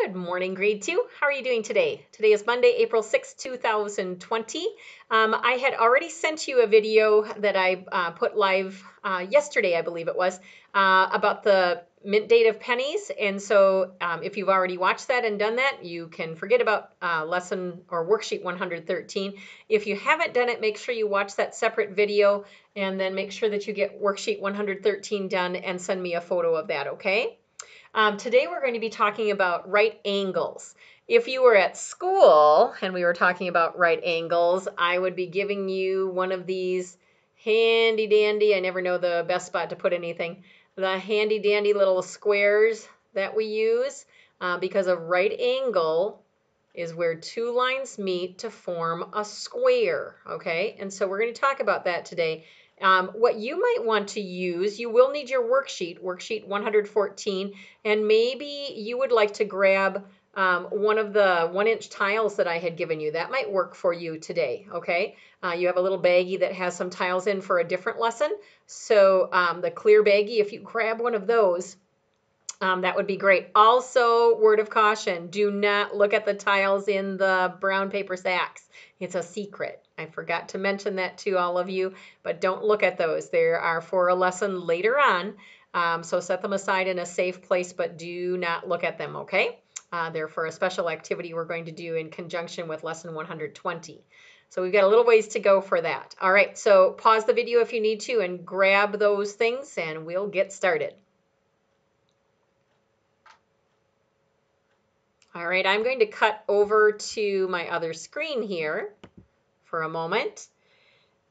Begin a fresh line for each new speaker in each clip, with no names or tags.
Good morning, grade 2. How are you doing today? Today is Monday, April 6, 2020. I had already sent you a video that I put live yesterday, I believe it was, about the mint date of pennies. And so if you've already watched that and done that, you can forget about lesson or worksheet 113. If you haven't done it, make sure you watch that separate video and then make sure that you get worksheet 113 done and send me a photo of that, okay? Today we're going to be talking about right angles. If you were at school and we were talking about right angles, I would be giving you one of these handy dandy, I never know the best spot to put anything, the handy dandy little squares that we use because a right angle is where two lines meet to form a square, okay? And so we're going to talk about that today. What you might want to use, you will need your worksheet 114, and maybe you would like to grab one of the 1-inch tiles that I had given you. That might work for you today, okay? You have a little baggie that has some tiles in for a different lesson. So the clear baggie, if you grab one of those, that would be great. Also, word of caution, do not look at the tiles in the brown paper sacks. It's a secret. I forgot to mention that to all of you, but don't look at those. They are for a lesson later on, so set them aside in a safe place, but do not look at them, okay? They're for a special activity we're going to do in conjunction with lesson 120. So we've got a little ways to go for that. All right, so pause the video if you need to and grab those things, and we'll get started. All right, I'm going to cut over to my other screen here for a moment.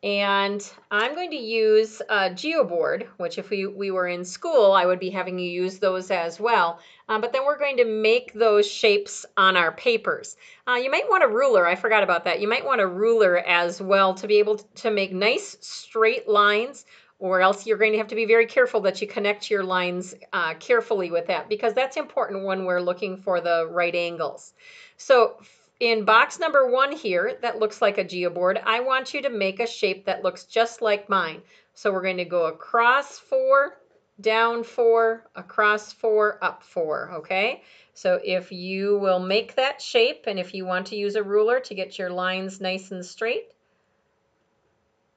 And I'm going to use a geoboard, which if we were in school, I would be having you use those as well. But then we're going to make those shapes on our papers. You might want a ruler. I forgot about that. You might want a ruler as well to be able to make nice straight lines, or else you're going to have to be very careful that you connect your lines carefully with that, because that's important when we're looking for the right angles. So in box number 1 here, that looks like a geoboard, I want you to make a shape that looks just like mine. So we're going to go across 4, down 4, across 4, up 4, okay? So if you will make that shape, and if you want to use a ruler to get your lines nice and straight,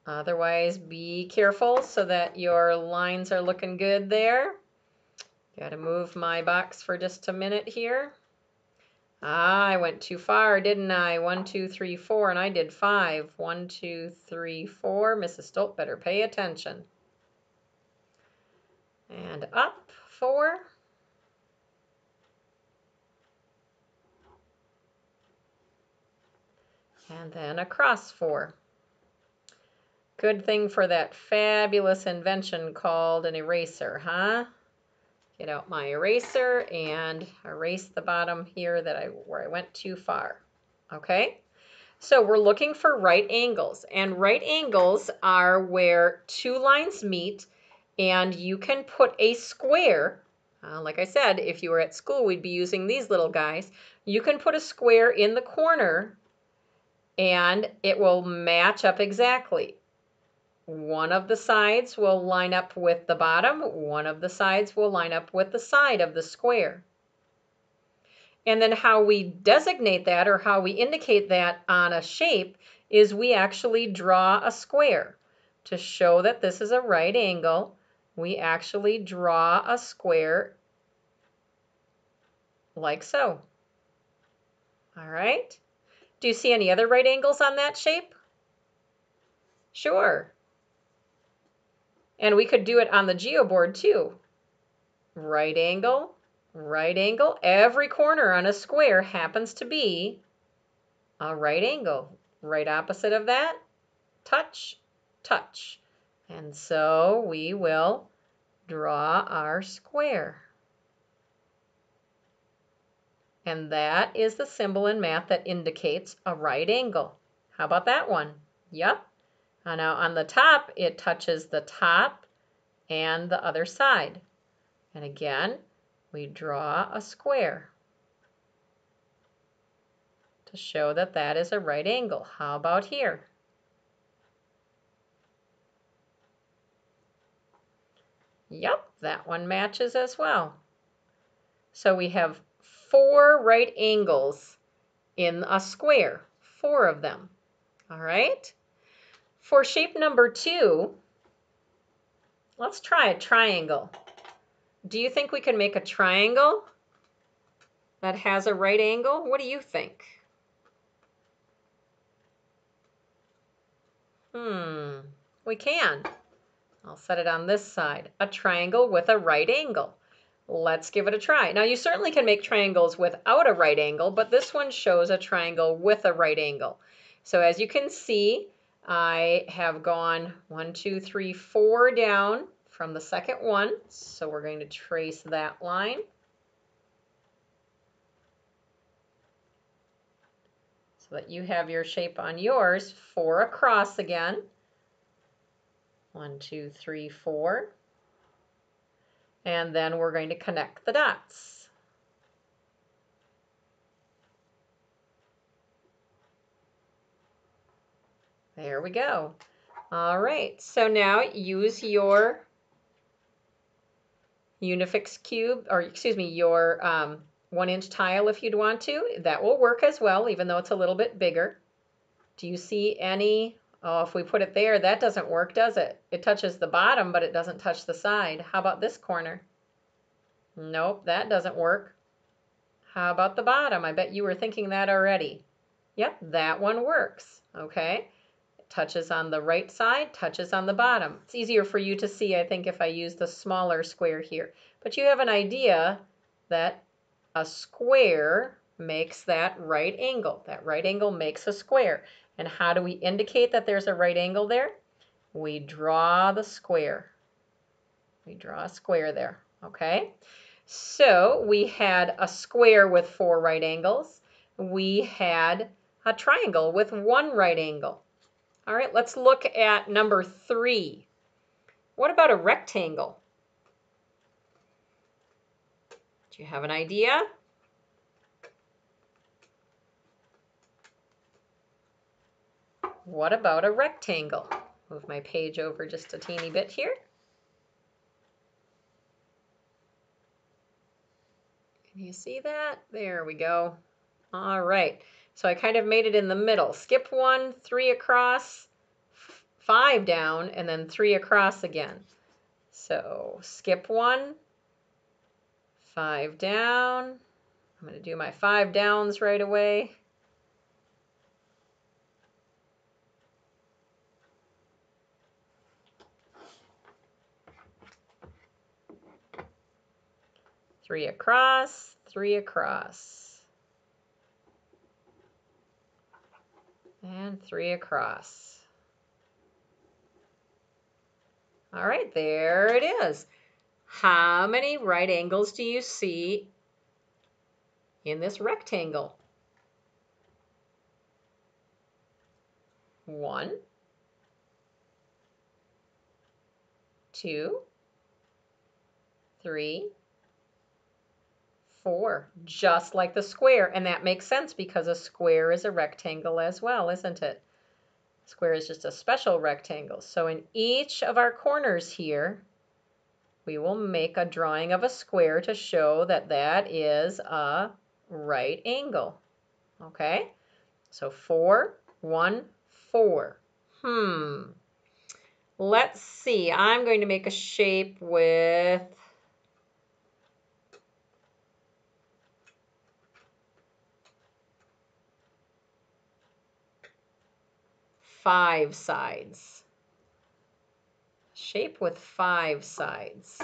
otherwise be careful so that your lines are looking good there. Got to move my box for just a minute here. I went too far, didn't I? 1, 2, 3, 4, and I did 5. 1, 2, 3, 4. Mrs. Stolt better pay attention. And up 4. And then across 4. Good thing for that fabulous invention called an eraser, huh? Get out my eraser and erase the bottom here where I went too far. Okay? So we're looking for right angles, and right angles are where two lines meet, and you can put a square, like I said, if you were at school, we'd be using these little guys. You can put a square in the corner, and it will match up exactly. One of the sides will line up with the bottom, one of the sides will line up with the side of the square. And then how we designate that, or how we indicate that on a shape, is we actually draw a square. To show that this is a right angle, we actually draw a square like so. All right. Do you see any other right angles on that shape? Sure. And we could do it on the geoboard too. Right angle, right angle. Every corner on a square happens to be a right angle. Right opposite of that, touch, touch. And so we will draw our square. And that is the symbol in math that indicates a right angle. How about that one? Yep. And now on the top, it touches the top and the other side. And again, we draw a square to show that that is a right angle. How about here? Yep, that one matches as well. So we have 4 right angles in a square, 4 of them. All right. For shape number 2, let's try a triangle. Do you think we can make a triangle that has a right angle? What do you think? We can. I'll set it on this side. A triangle with a right angle. Let's give it a try. Now you certainly can make triangles without a right angle, but this one shows a triangle with a right angle. So as you can see, I have gone 1, 2, 3, 4 down from the second one. So we're going to trace that line. So that you have your shape on yours, 4 across again. 1, 2, 3, 4. And then we're going to connect the dots. There we go. All right, so now use your Unifix cube, or excuse me, your 1-inch tile if you'd want to. That will work as well, even though it's a little bit bigger. Do you see any? Oh, if we put it there, that doesn't work, does it? It touches the bottom, but it doesn't touch the side. How about this corner? Nope, that doesn't work. How about the bottom? I bet you were thinking that already. Yep, that one works, okay? It touches on the right side, touches on the bottom. It's easier for you to see, I think, if I use the smaller square here. But you have an idea that a square makes that right angle. That right angle makes a square. And how do we indicate that there's a right angle there? We draw the square. We draw a square there, okay? So we had a square with 4 right angles. We had a triangle with 1 right angle. All right, let's look at number 3. What about a rectangle? Do you have an idea? What about a rectangle? Move my page over just a teeny bit here. Can you see that? There we go. All right, so I kind of made it in the middle. Skip 1, 3 across, 5 down, and then 3 across again. So skip 1, 5 down. I'm going to do my 5 downs right away. Three across, 3 across. And 3 across. All right, there it is. How many right angles do you see in this rectangle? 1, 2, 3, 4, just like the square. And that makes sense because a square is a rectangle as well, isn't it? Square is just a special rectangle. So in each of our corners here, we will make a drawing of a square to show that that is a right angle. Okay? So 4, 1, 4. Let's see. I'm going to make a shape with 5 sides. Shape with 5 sides.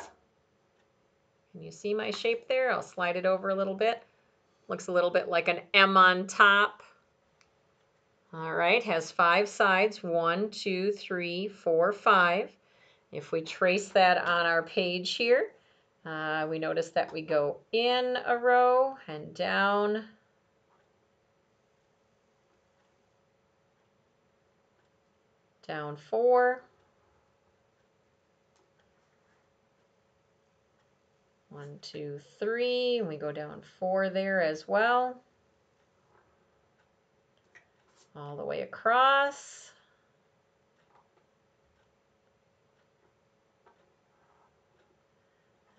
Can you see my shape there? I'll slide it over a little bit. Looks a little bit like an M on top. All right, has 5 sides, 1, 2, 3, 4, 5. If we trace that on our page here, we notice that we go in a row and down. Down 4. 1, 2, 3, and we go down 4 there as well. All the way across.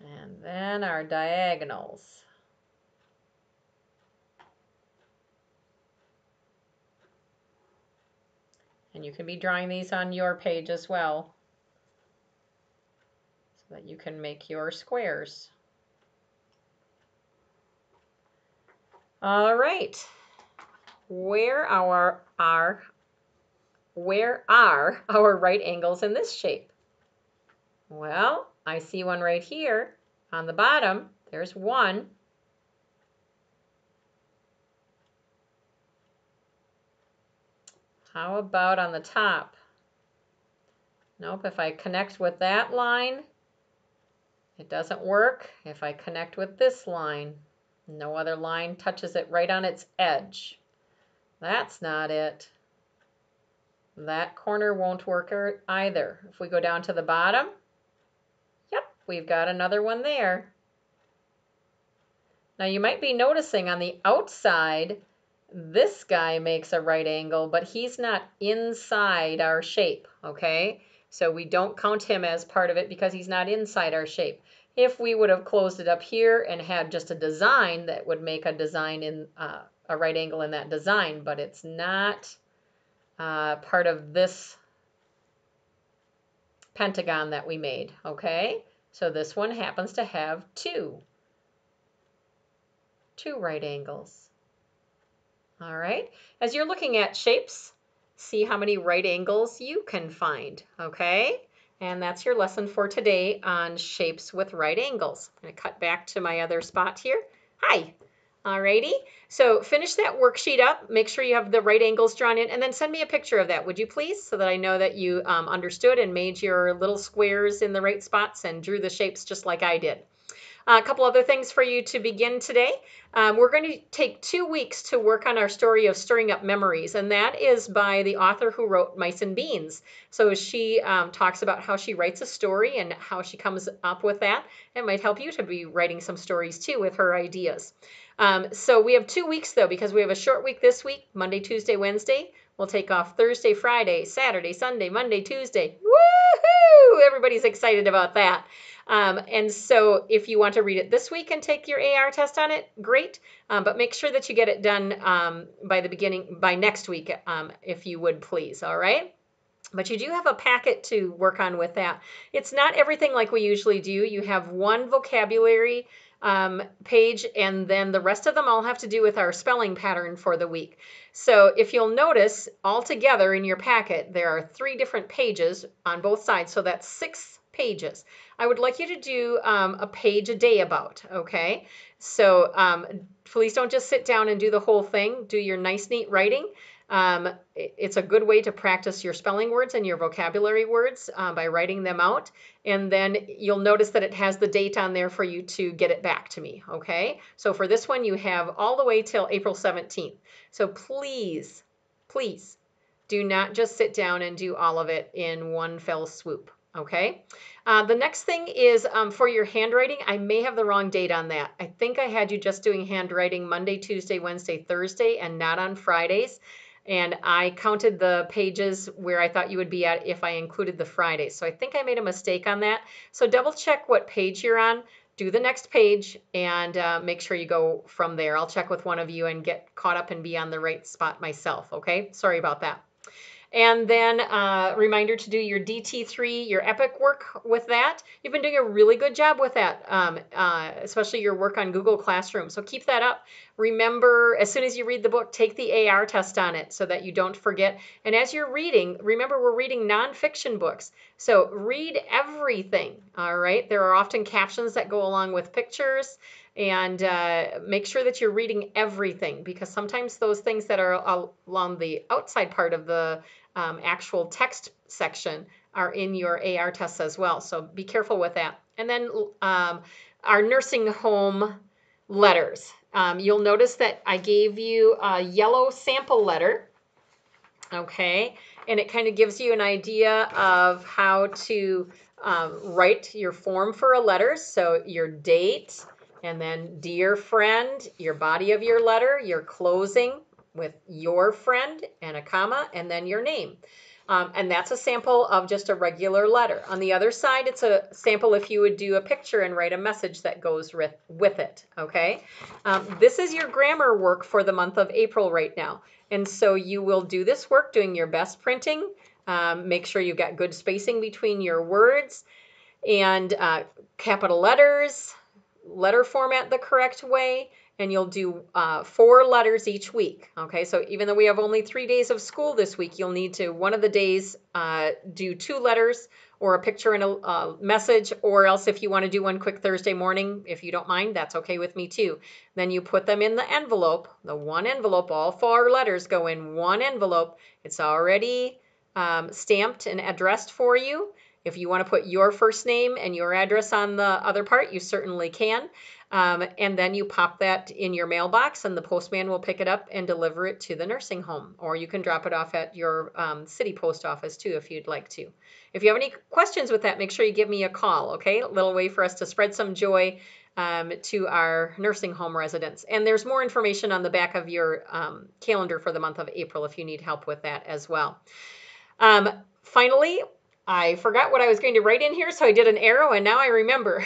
And then our diagonals. And you can be drawing these on your page as well so that you can make your squares. All right. Where are our right angles in this shape? Well, I see one right here on the bottom. There's one. How about on the top? Nope, if I connect with that line, it doesn't work. If I connect with this line, no other line touches it right on its edge. That's not it. That corner won't work either. If we go down to the bottom, yep, we've got another one there. Now you might be noticing on the outside, this guy makes a right angle, but he's not inside our shape, okay? So we don't count him as part of it because he's not inside our shape. If we would have closed it up here and had just a design, that would make a design in a right angle in that design, but it's not part of this pentagon that we made, okay? So this one happens to have two right angles. All right, as you're looking at shapes, see how many right angles you can find, okay? And that's your lesson for today on shapes with right angles. I'm going to cut back to my other spot here. Hi. Alrighty, so finish that worksheet up, make sure you have the right angles drawn in, and then send me a picture of that, would you please, so that I know that you understood and made your little squares in the right spots and drew the shapes just like I did. A couple other things for you to begin today. We're going to take 2 weeks to work on our story of Stirring Up Memories, and that is by the author who wrote Mice and Beans. So she talks about how she writes a story and how she comes up with that. It might help you to be writing some stories too with her ideas. So we have 2 weeks though, because we have a short week this week, Monday, Tuesday, Wednesday. We'll take off Thursday, Friday, Saturday, Sunday, Monday, Tuesday. Woohoo! Everybody's excited about that. And so if you want to read it this week and take your AR test on it, great. But make sure that you get it done by next week, if you would please, all right? But you do have a packet to work on with that. It's not everything like we usually do. You have one vocabulary page, and then the rest of them all have to do with our spelling pattern for the week. So if you'll notice, all together in your packet, there are 3 different pages on both sides, so that's 6 pages. I would like you to do a page a day about, okay? So please don't just sit down and do the whole thing. Do your nice, neat writing. It's a good way to practice your spelling words and your vocabulary words by writing them out. And then you'll notice that it has the date on there for you to get it back to me, okay? So for this one, you have all the way till April 17th. So please, please do not just sit down and do all of it in one fell swoop, okay? The next thing is for your handwriting. I may have the wrong date on that. I think I had you just doing handwriting Monday, Tuesday, Wednesday, Thursday, and not on Fridays. And I counted the pages where I thought you would be at if I included the Fridays. So I think I made a mistake on that. So double check what page you're on. Do the next page and make sure you go from there. I'll check with one of you and get caught up and be on the right spot myself, okay? Sorry about that. And then reminder to do your DT3, your EPIC work with that. You've been doing a really good job with that, especially your work on Google Classroom. So keep that up. Remember, as soon as you read the book, take the AR test on it so that you don't forget. And as you're reading, remember we're reading nonfiction books. So read everything, all right? There are often captions that go along with pictures. And make sure that you're reading everything, because sometimes those things that are along the outside part of the actual text section are in your AR tests as well. So be careful with that. And then our nursing home letters. You'll notice that I gave you a yellow sample letter, okay? And it kind of gives you an idea of how to write your form for a letter. So your date, and then dear friend, your body of your letter, your closing with your friend and a comma, and then your name. And that's a sample of just a regular letter. On the other side, it's a sample if you would do a picture and write a message that goes with it, okay? This is your grammar work for the month of April right now. And so you will do this work doing your best printing. Make sure you've got good spacing between your words and capital letters, letter format the correct way, and you'll do 4 letters each week. Okay, so even though we have only 3 days of school this week, you'll need to one of the days do 2 letters or a picture and a message, or else if you want to do one quick Thursday morning, if you don't mind, that's okay with me too. Then you put them in the envelope, the one envelope, all 4 letters go in one envelope. It's already stamped and addressed for you. If you want to put your first name and your address on the other part, you certainly can. And then you pop that in your mailbox and the postman will pick it up and deliver it to the nursing home. Or you can drop it off at your city post office too if you'd like to. If you have any questions with that, make sure you give me a call, okay? A little way for us to spread some joy to our nursing home residents. And there's more information on the back of your calendar for the month of April if you need help with that as well. Finally, I forgot what I was going to write in here, so I did an arrow, and now I remember.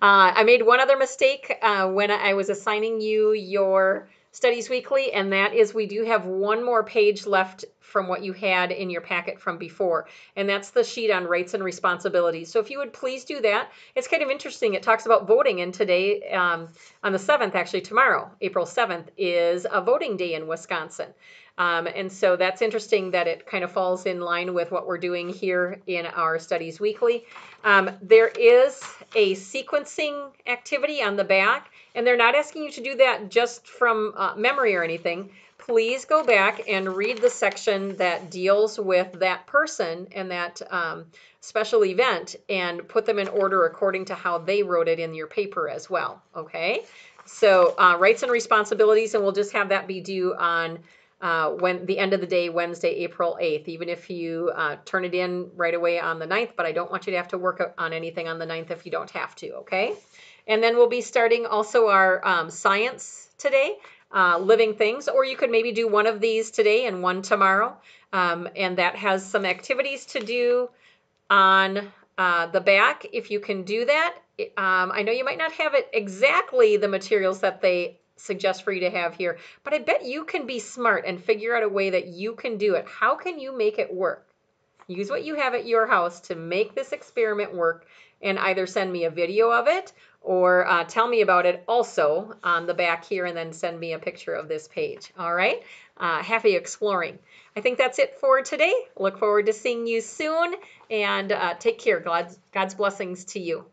I made one other mistake when I was assigning you your Studies Weekly, and that is we do have one more page left from what you had in your packet from before, and that's the sheet on rights and responsibilities. So if you would please do that. It's kind of interesting. It talks about voting, and today, on the 7th, actually tomorrow, April 7th, is a voting day in Wisconsin. And so that's interesting that it kind of falls in line with what we're doing here in our Studies Weekly. There is a sequencing activity on the back, and they're not asking you to do that just from memory or anything. Please go back and read the section that deals with that person and that special event and put them in order according to how they wrote it in your paper as well, okay? So rights and responsibilities, and we'll just have that be due on when the end of the day, Wednesday, April 8th, even if you turn it in right away on the 9th, but I don't want you to have to work on anything on the 9th if you don't have to, okay? And then we'll be starting also our science today, living things, or you could maybe do one of these today and one tomorrow. And that has some activities to do on the back. If you can do that, I know you might not have it exactly the materials that they suggest for you to have here, but I bet you can be smart and figure out a way that you can do it. How can you make it work? Use what you have at your house to make this experiment work, and either send me a video of it or tell me about it also on the back here, and then send me a picture of this page. All right? Happy exploring. I think that's it for today. Look forward to seeing you soon, and take care. God's blessings to you.